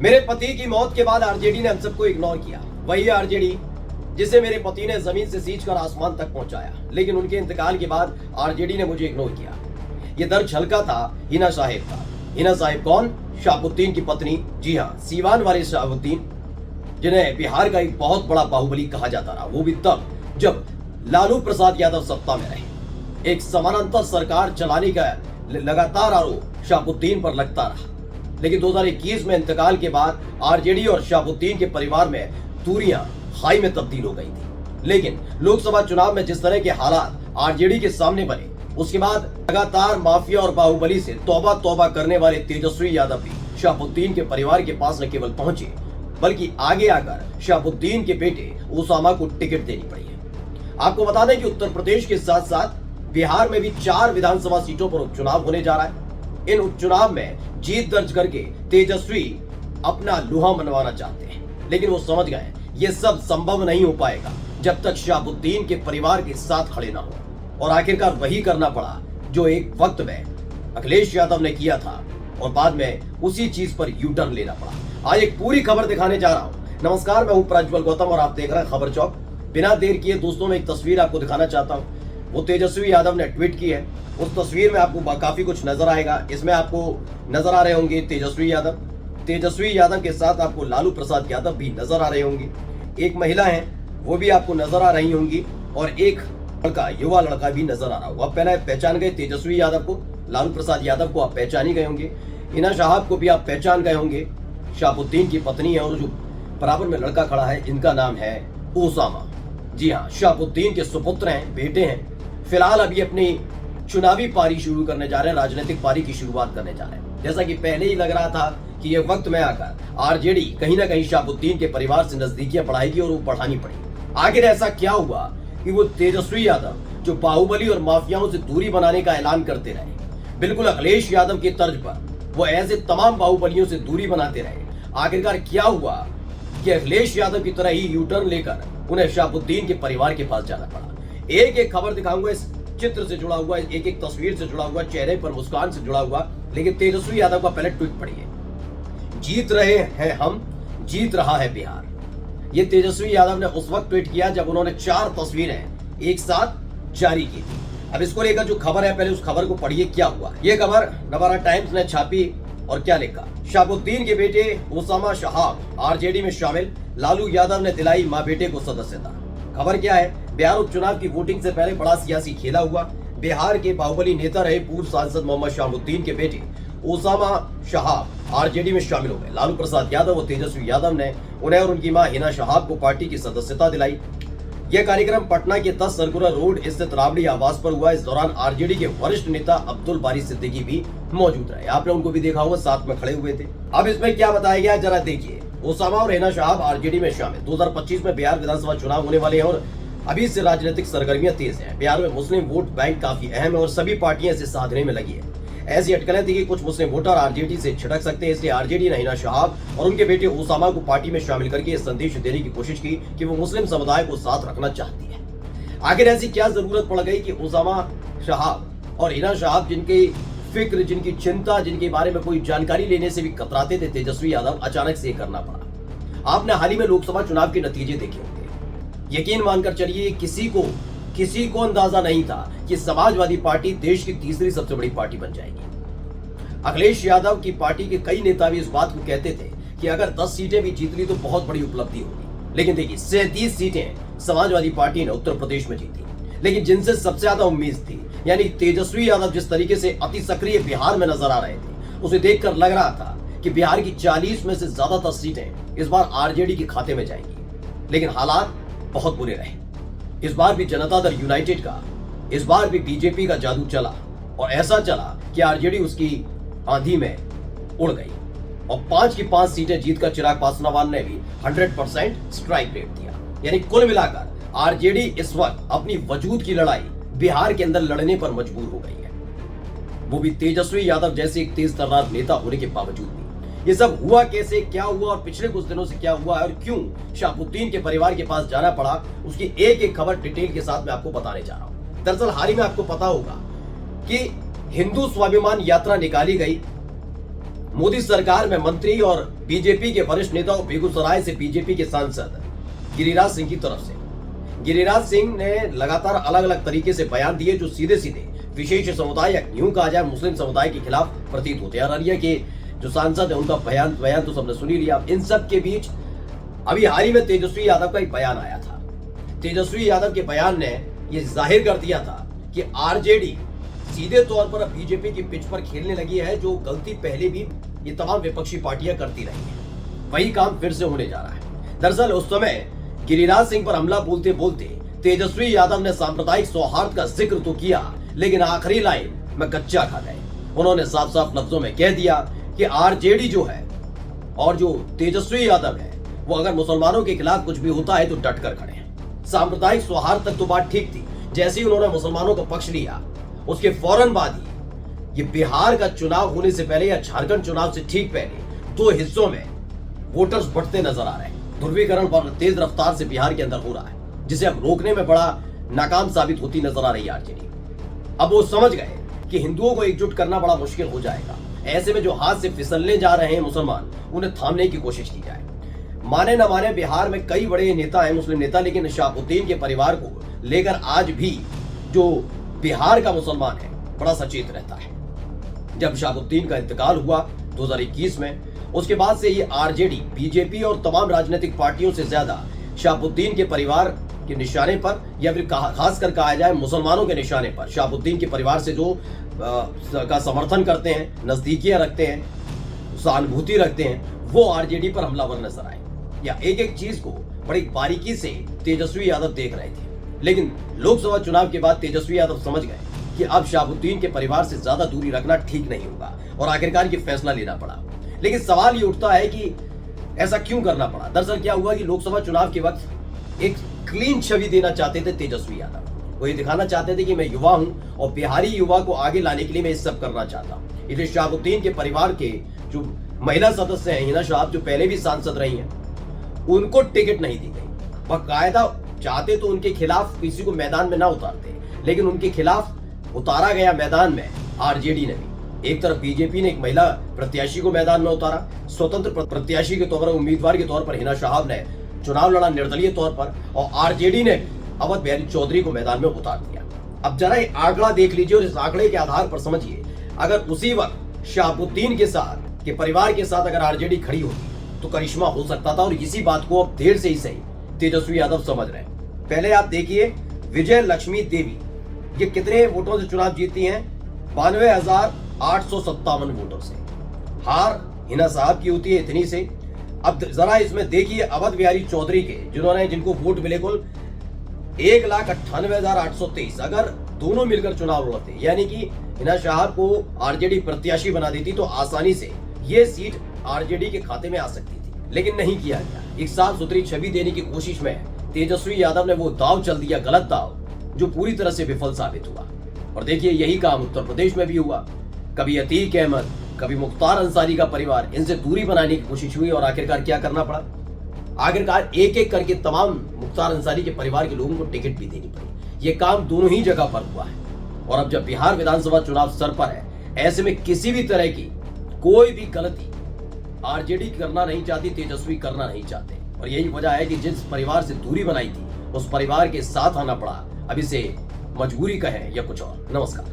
मेरे पति की मौत के बाद आरजेडी ने हम सबको इग्नोर किया। वही आरजेडी जिसे मेरे पति ने जमीन से सींच कर आसमान तक पहुंचाया, लेकिन उनके इंतकाल के बाद आरजेडी ने मुझे इग्नोर किया। ये दर्द हल्का था हिना साहिब का। हिना साहिब कौन? शहाबुद्दीन की पत्नी। जी हाँ, सीवान वाले शहाबुद्दीन, जिन्हें बिहार का एक बहुत बड़ा बाहुबली कहा जाता रहा, वो भी तब जब लालू प्रसाद यादव सत्ता में रहे। एक समानांतर सरकार चलाने का लगातार आरोप शहाबुद्दीन पर लगता रहा, लेकिन 2021 में इंतकाल के बाद आरजेडी और शहाबुद्दीन के परिवार में दूरियां हाई में तब्दील हो गई थी। लेकिन लोकसभा चुनाव में जिस तरह के हालात आरजेडी के सामने बने, उसके बाद लगातार माफिया और बाहुबली से तौबा तौबा करने वाले तेजस्वी यादव भी शहाबुद्दीन के परिवार के पास न केवल पहुंचे, बल्कि आगे आकर शहाबुद्दीन के बेटे उसामा को टिकट देनी पड़ी है। आपको बता दें कि उत्तर प्रदेश के साथ साथ बिहार में भी 4 विधानसभा सीटों पर उपचुनाव होने जा रहा है। इन उपचुनाव में जीत दर्ज करके तेजस्वी अपना लुहा मनवाना चाहते हैं, लेकिन वो समझ गए ये सब संभव नहीं हो पाएगा जब तक शहाबुद्दीन के परिवार के साथ खड़े ना हो। और आखिरकार वही करना पड़ा जो एक वक्त में अखिलेश यादव ने किया था, और बाद में उसी चीज पर यू टर्न लेना पड़ा। आज एक पूरी खबर दिखाने जा रहा हूं। नमस्कार, मैं हूं प्रज्वल गौतम और आप देख रहे हैं खबर चौक। बिना देर किए दोस्तों, मैं एक तस्वीर आपको दिखाना चाहता हूं। वो तेजस्वी यादव ने ट्वीट की है। उस तस्वीर में आपको काफी कुछ नजर आएगा। इसमें आपको नजर आ रहे होंगे तेजस्वी यादव के साथ आपको लालू प्रसाद यादव भी नजर आ रहे होंगे। एक महिला है, वो भी आपको नजर आ रही होंगी, और एक लड़का, युवा लड़का भी नजर आ रहा होगा। आप पहले पहचान गए तेजस्वी यादव को, लालू प्रसाद यादव को आप पहचान ही गए होंगे, हिना साहब को भी आप पहचान गए होंगे। शहाबुद्दीन की पत्नी है, और जो बराबर में लड़का खड़ा है, इनका नाम है उसामा। जी हाँ, शहाबुद्दीन के सुपुत्र हैं, बेटे हैं। फिलहाल अभी अपनी चुनावी पारी शुरू करने जा रहे हैं, राजनीतिक पारी की शुरुआत करने जा रहे हैं। जैसा कि पहले ही लग रहा था कि ये वक्त में आकर आरजेडी कहीं ना कहीं शहाबुद्दीन के परिवार से नजदीकियां बढ़ाएगी और वो बढ़ानी पड़ेगी। आखिर ऐसा क्या हुआ कि वो तेजस्वी यादव, जो बाहुबली और माफियाओं से दूरी बनाने का ऐलान करते रहे, बिल्कुल अखिलेश यादव की तर्ज पर वो ऐसे तमाम बाहुबलियों से दूरी बनाते रहे, आखिरकार क्या हुआ कि अखिलेश यादव की तरह ही यू टर्न लेकर उन्हें शहाबुद्दीन के परिवार के पास जाना पड़ा? एक एक खबर दिखाऊंगा, इस चित्र से जुड़ा हुआ, एक एक तस्वीर से जुड़ा हुआ, चेहरे पर मुस्कान से जुड़ा हुआ। लेकिन तेजस्वी यादव का पहले ट्वीट पढ़िए। जीत रहे हैं हम, जीत रहा है बिहार। ये तेजस्वी यादव ने उस वक्त ट्वीट किया जब उन्होंने 4 तस्वीरें एक साथ जारी की थी। अब इसको लेकर जो खबर है, पहले उस खबर को पढ़िए क्या हुआ। ये खबर नवारा टाइम्स ने छापी, और क्या लिखा? शहाबुद्दीन के बेटे उसामा शहाब आरजेडी में शामिल, लालू यादव ने दिलाई मां बेटे को सदस्यता। खबर क्या है? बिहार उपचुनाव की वोटिंग से पहले बड़ा सियासी खेला हुआ। बिहार के बाहुबली नेता रहे पूर्व सांसद मोहम्मद शहाबुद्दीन के बेटे उसामा शहाब आरजेडी में शामिल हो गए। लालू प्रसाद यादव और तेजस्वी यादव ने उन्हें और उनकी मां हिना शहाब को पार्टी की सदस्यता दिलाई। यह कार्यक्रम पटना के 10 सर्कुलर रोड स्थित राबड़ी आवास पर हुआ। इस दौरान आरजेडी के वरिष्ठ नेता अब्दुल बारी सिद्दीकी भी मौजूद रहे। आपने उनको भी देखा होगा, साथ में खड़े हुए थे। अब इसमें क्या बताया गया, जरा देखिए। उसामा और हिना शहाब आरजेडी में शामिल। 2025 में बिहार विधानसभा चुनाव होने वाले हैं और अभी से राजनीतिक सरगर्मियां तेज हैं। बिहार में मुस्लिम वोट बैंक काफी अहम है और सभी पार्टियां इसे साधने में लगी है। ऐसी अटकलें थी कि कुछ मुस्लिम वोटर आरजेडी से छिटक सकते हैं, इसलिए आरजेडी ने हिना शहाब और उनके बेटे उसामा को पार्टी में शामिल करके यह संदेश देने की कोशिश की कि वो मुस्लिम समुदाय को साथ रखना चाहती है। आखिर ऐसी क्या जरूरत पड़ गई कि उसामा शहाब और हिना शहाब, जिनकी फिक्र, जिनकी चिंता, जिनके बारे में कोई जानकारी लेने से भी कतराते थे तेजस्वी यादव, अचानक से करना पड़ा? आपने हाल ही में लोकसभा चुनाव के नतीजे देखे होंगे। यकीन मानकर चलिए, किसी को अंदाजा नहीं था कि समाजवादी पार्टी देश की तीसरी सबसे बड़ी पार्टी बन जाएगी। अखिलेश यादव की पार्टी के कई नेता भी इस बात को कहते थे कि अगर 10 सीटें भी जीत ली तो बहुत बड़ी उपलब्धि होगी। लेकिन देखिए, 37 सीटें समाजवादी पार्टी ने उत्तर प्रदेश में जीती। लेकिन जिनसे सबसे ज्यादा उम्मीद थी, यानी तेजस्वी यादव जिस तरीके से अति सक्रिय बिहार में नजर आ रहे थे, उसे देखकर लग रहा था कि बिहार की 40 में से ज्यादातर सीटें इस बार आरजेडी के खाते में जाएंगी। लेकिन हालात बहुत बुरे रहे। इस बार भी जनता दल यूनाइटेड का, इस बार भी बीजेपी का जादू चला, और ऐसा चला कि आरजेडी उसकी आंधी में उड़ गई और 5 की 5 सीटें जीतकर चिराग पासवान ने भी 100% स्ट्राइक रेट दिया। यानी कुल मिलाकर आरजेडी इस वक्त अपनी वजूद की लड़ाई बिहार के अंदर लड़ने पर मजबूर हो गई है, वो भी तेजस्वी यादव जैसे एक तेज तर्रार नेता होने के बावजूद भी। ये सब हुआ कैसे, क्या हुआ और पिछले कुछ दिनों से क्या हुआ और क्यों शहाबुद्दीन के परिवार के पास जाना पड़ा, उसकी एक एक खबर डिटेल के साथ मैं आपको बताने जा रहा हूं। दरअसल हाल ही में आपको पता होगा कि हिंदू स्वाभिमान यात्रा निकाली गई मोदी सरकार में मंत्री और बीजेपी के वरिष्ठ नेता और बेगूसराय से बीजेपी के सांसद गिरिराज सिंह की तरफ से। गिरिराज सिंह ने लगातार अलग अलग तरीके से बयान दिए जो सीधे सीधे विशेष समुदाय या यूं कहा जाए मुस्लिम समुदाय के खिलाफ प्रतीत होते हैं। अररिया के जो सांसद है उनका बयान तो सबने सुन ही लिया। इन सब के बीच अभी हाल ही में तेजस्वी यादव का एक बयान आया था। तेजस्वी यादव के बयान ने यह जाहिर कर दिया था कि आरजेडी सीधे तौर पर अब बीजेपी की पिच पर खेलने लगी है, जो गलती पहले भी ये तमाम विपक्षी पार्टियां करती रही हैं, वही काम फिर से होने जा रहा है। दरअसल उस समय गिरिराज सिंह पर हमला बोलते बोलते तेजस्वी यादव ने सांप्रदायिक सौहार्द का जिक्र तो किया, लेकिन आखिरी लाइन में कच्चा खा गए। उन्होंने साफ साफ लफ्जों में कह दिया कि आरजेडी जो है और जो तेजस्वी यादव है वो अगर मुसलमानों के खिलाफ कुछ भी होता है तो डट कर खड़े हैं। सांप्रदायिक सौहार्द तक तो बात ठीक थी, जैसे ही उन्होंने मुसलमानों का पक्ष लिया उसके फौरन बाद ही ये बिहार का चुनाव होने से पहले या झारखंड चुनाव से ठीक पहले दो हिस्सों में वोटर्स बढ़ते नजर आ रहे हैं। ध्रुवीकरण पर तेज रफ्तार से बिहार के अंदर हो रहा है, जिसे अब रोकने में बड़ा नाकाम साबित होती नजर आ रही है आरजेडी। अब वो समझ गए कि हिंदुओं को एकजुट करना बड़ा मुश्किल हो जाएगा। ऐसे में जो हाथ से फिसलने जा रहे हैं मुसलमान, उन्हें थामने की कोशिश की जाए। माने न माने बिहार में कई बड़े नेता हैं, मुस्लिम नेता, लेकिन शहाबुद्दीन के परिवार को लेकर आज भी जो बिहार का मुसलमान है बड़ा सचेत रहता है। जब शहाबुद्दीन का इंतकाल हुआ 2021 में, उसके बाद से ये आरजेडी, बीजेपी और तमाम राजनीतिक पार्टियों से ज्यादा शहाबुद्दीन के परिवार के निशाने पर या फिर खासकर कहा जाए मुसलमानों के निशाने पर, शहाबुद्दीन के परिवार से जो का समर्थन करते हैं, नजदीकियां रखते हैं, सहानुभूति रखते हैं, वो आरजेडी पर हमलावर नजर आए। या एक एक चीज को बड़ी बारीकी से तेजस्वी यादव देख रहे थे, लेकिन लोकसभा चुनाव के बाद तेजस्वी यादव समझ गए कि अब शहाबुद्दीन के परिवार से ज्यादा दूरी रखना ठीक नहीं होगा और आखिरकार ये फैसला लेना पड़ा। लेकिन सवाल ये उठता है कि ऐसा क्यों करना पड़ा। दरअसल क्या हुआ कि लोकसभा चुनाव के वक्त एक क्लीन छवि देना चाहते थे तेजस्वी यादव। वो ये दिखाना चाहते थे कि मैं युवा हूं और बिहारी युवा को आगे लाने के लिए मैं इस सब करना चाहता हूं। इसलिए शहाबुद्दीन के परिवार के जो महिला सदस्य हैं, हिना साहब जो पहले भी सांसद रही हैं, उनको टिकट नहीं दी गई। बाकायदा चाहते तो उनके खिलाफ किसी को मैदान में ना उतारते, लेकिन उनके खिलाफ उतारा गया मैदान में आरजेडी ने भी। एक तरफ बीजेपी ने एक महिला प्रत्याशी को मैदान में उतारा, स्वतंत्र प्रत्याशी के तौर पर, उम्मीदवार के तौर पर हिना साहब ने चुनाव लड़ा निर्दलीय तौर पर, और आरजेडी ने अवध बिहारी चौधरी को मैदान में उतार दिया। अब जरा एक आंकड़ा देख लीजिए और इस आंकड़े के आधार पर समझिए, अगर उसी वक्त शहाबुद्दीन के साथ के परिवार के साथ अगर आरजेडी खड़ी होती तो करिश्मा हो सकता था। और इसी बात को अब देर से ही सही तेजस्वी यादव समझ रहे हैं। पहले आप देखिए, विजय लक्ष्मी देवी ये कितने वोटों से चुनाव जीती हैं? 92,857 वोटों से। हार हिना साहब की होती है इतनी से। अब जरा इसमें देखिए अवध बिहारी चौधरी के, जिनको वोट मिले कुल 1,98,823। अगर दोनों मिलकर चुनाव लड़ते, यानी कि हिना साहब को आरजेडी प्रत्याशी बना देती, तो आसानी से ये सीट आरजेडी के खाते में आ सकती थी, लेकिन नहीं किया गया। एक साफ सुथरी छवि देने की कोशिश में तेजस्वी यादव ने वो दाव चल दिया, गलत दाव, जो पूरी तरह से विफल साबित हुआ। और देखिए यही काम उत्तर प्रदेश में भी हुआ। कभी अतीक अहमद, कभी मुख्तार अंसारी का परिवार, इनसे दूरी बनाने की कोशिश हुई और आखिरकार क्या करना पड़ा? आखिरकार एक एक करके तमाम मुख्तार अंसारी के परिवार के लोगों को टिकट भी देनी पड़ी। ये काम दोनों ही जगह पर हुआ है। और अब जब बिहार विधानसभा चुनाव सर पर है, ऐसे में किसी भी तरह की कोई भी गलती आरजेडी करना नहीं चाहती, तेजस्वी करना नहीं चाहते। और यही वजह है कि जिस परिवार से दूरी बनाई थी उस परिवार के साथ आना पड़ा। अब इसे मजबूरी कहें या कुछ और। नमस्कार।